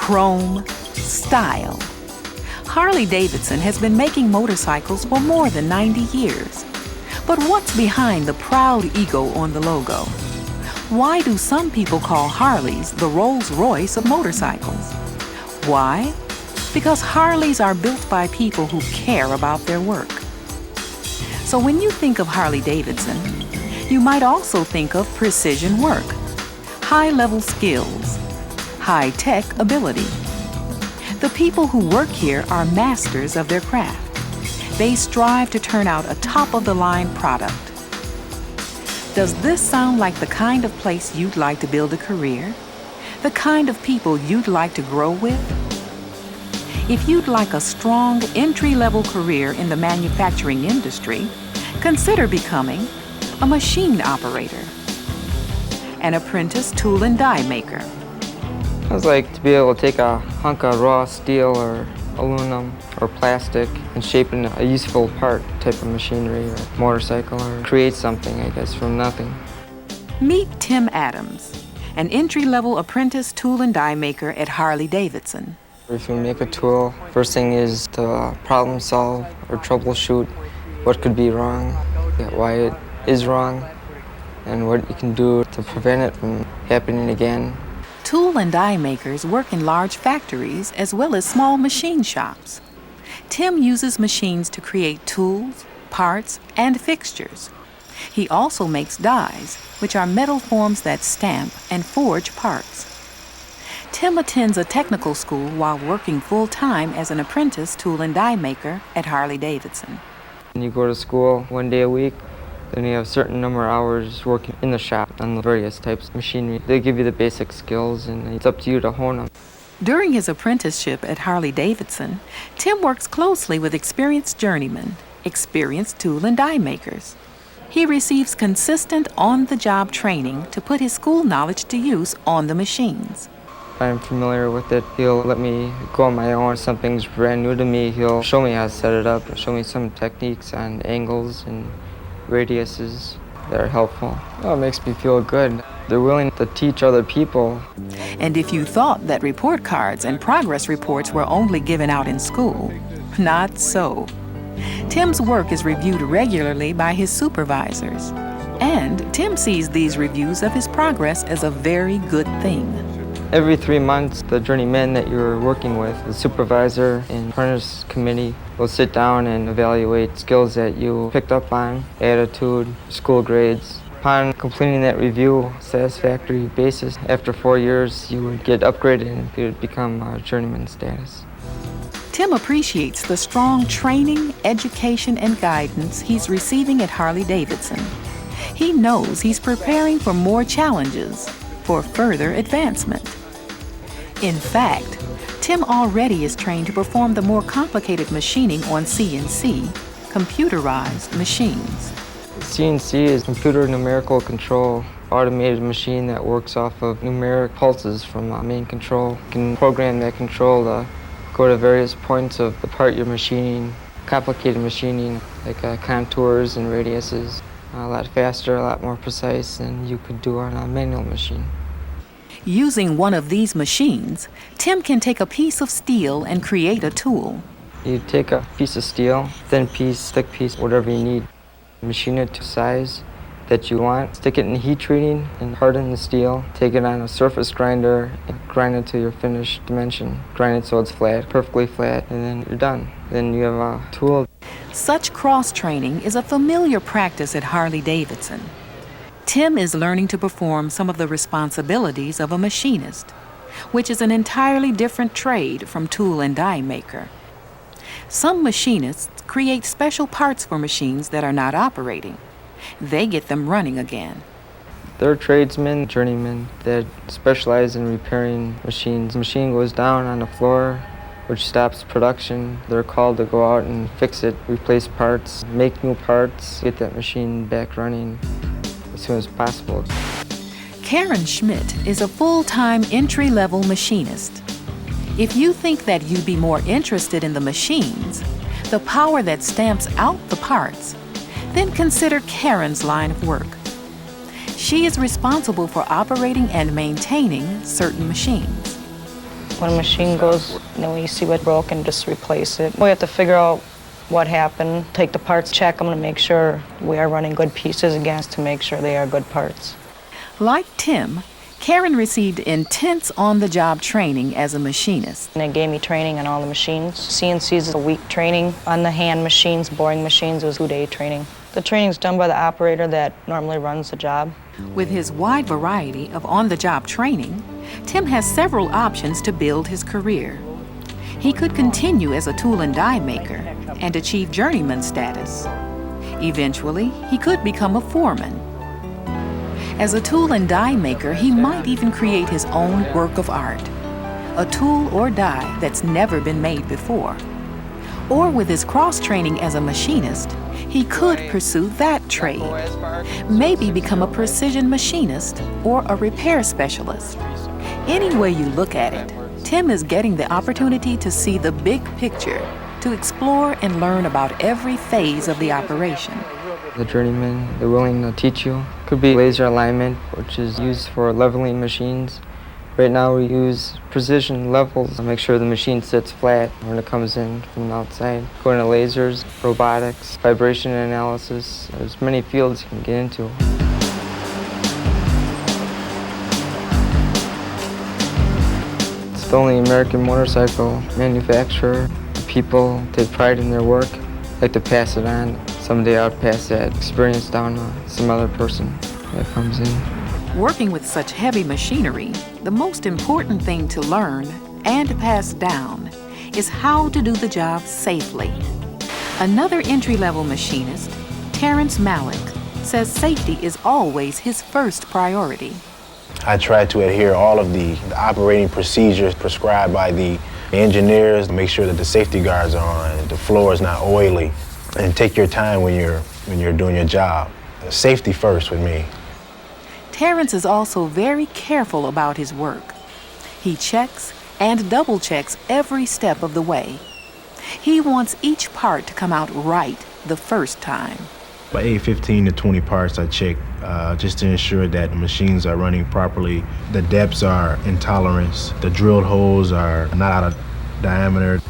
chrome, style. Harley Davidson has been making motorcycles for more than 90 years. But what's behind the proud ego on the logo? Why do some people call Harleys the Rolls-Royce of motorcycles? Why? Because Harleys are built by people who care about their work. So when you think of Harley Davidson, you might also think of precision work, high-level skills, high-tech ability. The people who work here are masters of their craft. They strive to turn out a top-of-the-line product. Does this sound like the kind of place you'd like to build a career? The kind of people you'd like to grow with? If you'd like a strong entry-level career in the manufacturing industry, consider becoming a machine operator, an apprentice tool and die maker. I'd like to be able to take a hunk of raw steel or aluminum or plastic and shape it into a useful part type of machinery or motorcycle, or create something, I guess, from nothing. Meet Tim Adams, an entry-level apprentice tool and die maker at Harley Davidson. If you make a tool, first thing is to problem solve or troubleshoot what could be wrong, why it is wrong, and what you can do to prevent it from happening again. Tool and die makers work in large factories as well as small machine shops. Tim uses machines to create tools, parts, and fixtures. He also makes dies, which are metal forms that stamp and forge parts. Tim attends a technical school while working full-time as an apprentice tool and die maker at Harley Davidson. You go to school 1 day a week, then you have a certain number of hours working in the shop on the various types of machinery. They give you the basic skills, and it's up to you to hone them. During his apprenticeship at Harley Davidson, Tim works closely with experienced journeymen, experienced tool and die makers. He receives consistent on-the-job training to put his school knowledge to use on the machines. If I'm familiar with it, he'll let me go on my own. If something's brand new to me, he'll show me how to set it up, show me some techniques on angles and radiuses that are helpful. Oh, it makes me feel good. They're willing to teach other people. And if you thought that report cards and progress reports were only given out in school, not so. Tim's work is reviewed regularly by his supervisors, and Tim sees these reviews of his progress as a very good thing. Every 3 months, the journeyman that you're working with, the supervisor and apprentice committee, will sit down and evaluate skills that you picked up on, attitude, school grades. Upon completing that review, satisfactory basis, after 4 years, you would get upgraded and you would become journeyman status. Tim appreciates the strong training, education, and guidance he's receiving at Harley Davidson. He knows he's preparing for more challenges, for further advancement. In fact, Tim already is trained to perform the more complicated machining on CNC, computerized machines. CNC is computer numerical control, automated machine that works off of numeric pulses from main control. You can program that control to go to various points of the part you're machining. Complicated machining, like contours and radiuses, a lot faster, a lot more precise than you could do on a manual machine. Using one of these machines, Tim can take a piece of steel and create a tool. You take a piece of steel, thin piece, thick piece, whatever you need. Machine it to size that you want. Stick it in heat treating and harden the steel. Take it on a surface grinder and grind it to your finished dimension. Grind it so it's flat, perfectly flat, and then you're done. Then you have a tool. Such cross-training is a familiar practice at Harley Davidson. Tim is learning to perform some of the responsibilities of a machinist, which is an entirely different trade from tool and die maker. Some machinists create special parts for machines that are not operating. They get them running again. They're tradesmen, journeymen that specialize in repairing machines. The machine goes down on the floor, which stops production. They're called to go out and fix it, replace parts, make new parts, get that machine back running as soon as possible. Karen Schmidt is a full-time entry-level machinist. If you think that you'd be more interested in the machines, the power that stamps out the parts, then consider Karen's line of work. She is responsible for operating and maintaining certain machines. When a machine goes, then when you see what's broken, just replace it. We have to figure out what happened, take the parts, check them to make sure we are running good pieces against to make sure they are good parts. Like Tim, Karen received intense on-the-job training as a machinist. And they gave me training on all the machines. CNC's is a week training. On the hand machines, boring machines, it was 2-day training. The training's done by the operator that normally runs the job. With his wide variety of on-the-job training, Tim has several options to build his career. He could continue as a tool and die maker and achieve journeyman status. Eventually, he could become a foreman. As a tool and die maker, he might even create his own work of art, a tool or die that's never been made before. Or with his cross-training as a machinist, he could pursue that trade, maybe become a precision machinist or a repair specialist. Any way you look at it, Tim is getting the opportunity to see the big picture, to explore and learn about every phase of the operation. The journeyman, they're willing to teach you. Could be laser alignment, which is used for leveling machines. Right now we use precision levels to make sure the machine sits flat when it comes in from the outside. Going to lasers, robotics, vibration analysis. There's many fields you can get into. It's the only American motorcycle manufacturer. People take pride in their work, like to pass it on. Someday I'll pass that experience down to some other person that comes in. Working with such heavy machinery, the most important thing to learn and pass down is how to do the job safely. Another entry-level machinist, Terrence Malick, says safety is always his first priority. I try to adhere all of the operating procedures prescribed by the engineers, make sure that the safety guards are on, the floor is not oily, and take your time when you're doing your job. Safety first with me. Terrence is also very careful about his work. He checks and double checks every step of the way. He wants each part to come out right the first time. By 15 to 20 parts I check just to ensure that the machines are running properly. The depths are in tolerance. The drilled holes are not out of diameter.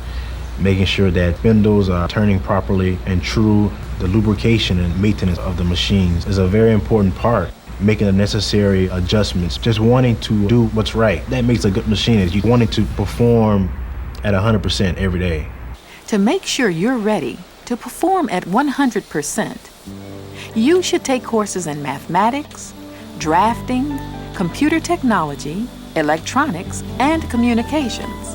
Making sure that spindles are turning properly and true. The lubrication and maintenance of the machines is a very important part. Making the necessary adjustments, just wanting to do what's right. That makes a good machinist. You wanting to perform at 100% every day. To make sure you're ready to perform at 100%, you should take courses in mathematics, drafting, computer technology, electronics, and communications.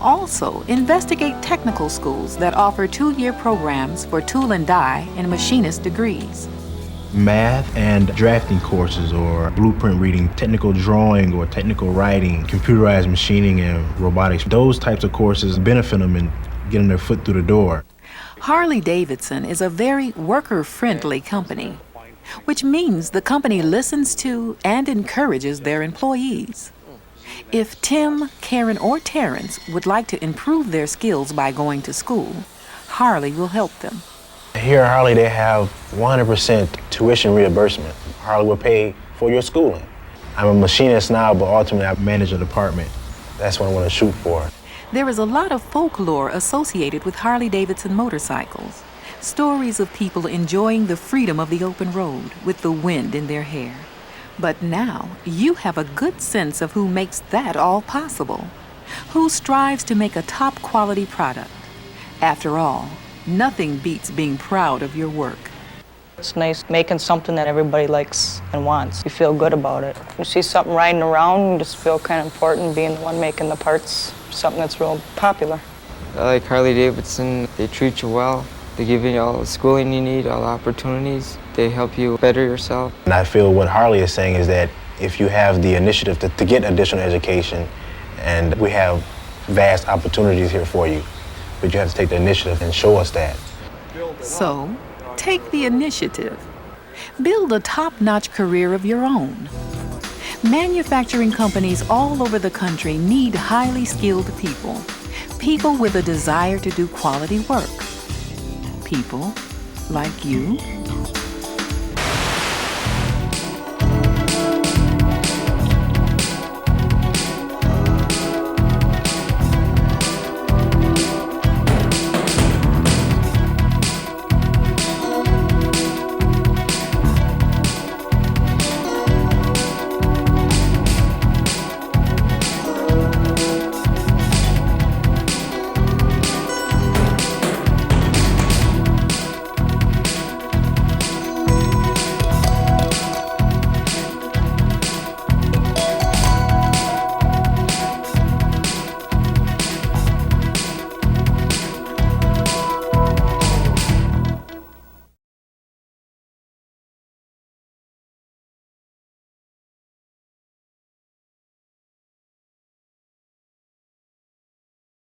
Also, investigate technical schools that offer 2-year programs for tool and die and machinist degrees. Math and drafting courses or blueprint reading, technical drawing or technical writing, computerized machining and robotics. Those types of courses benefit them in getting their foot through the door. Harley Davidson is a very worker-friendly company, which means the company listens to and encourages their employees. If Tim, Karen, or Terrence would like to improve their skills by going to school, Harley will help them. Here at Harley, they have 100% tuition reimbursement. Harley will pay for your schooling. I'm a machinist now, but ultimately I manage a department. That's what I want to shoot for. There is a lot of folklore associated with Harley Davidson motorcycles. Stories of people enjoying the freedom of the open road with the wind in their hair. But now you have a good sense of who makes that all possible, who strives to make a top quality product. After all, nothing beats being proud of your work. It's nice making something that everybody likes and wants. You feel good about it. You see something riding around, you just feel kind of important being the one making the parts, something that's real popular. I like Harley Davidson. They treat you well. They give you all the schooling you need, all the opportunities. They help you better yourself. And I feel what Harley is saying is that if you have the initiative to get additional education, and we have vast opportunities here for you, but you have to take the initiative and show us that. So, take the initiative. Build a top-notch career of your own. Manufacturing companies all over the country need highly skilled people. People with a desire to do quality work. People like you.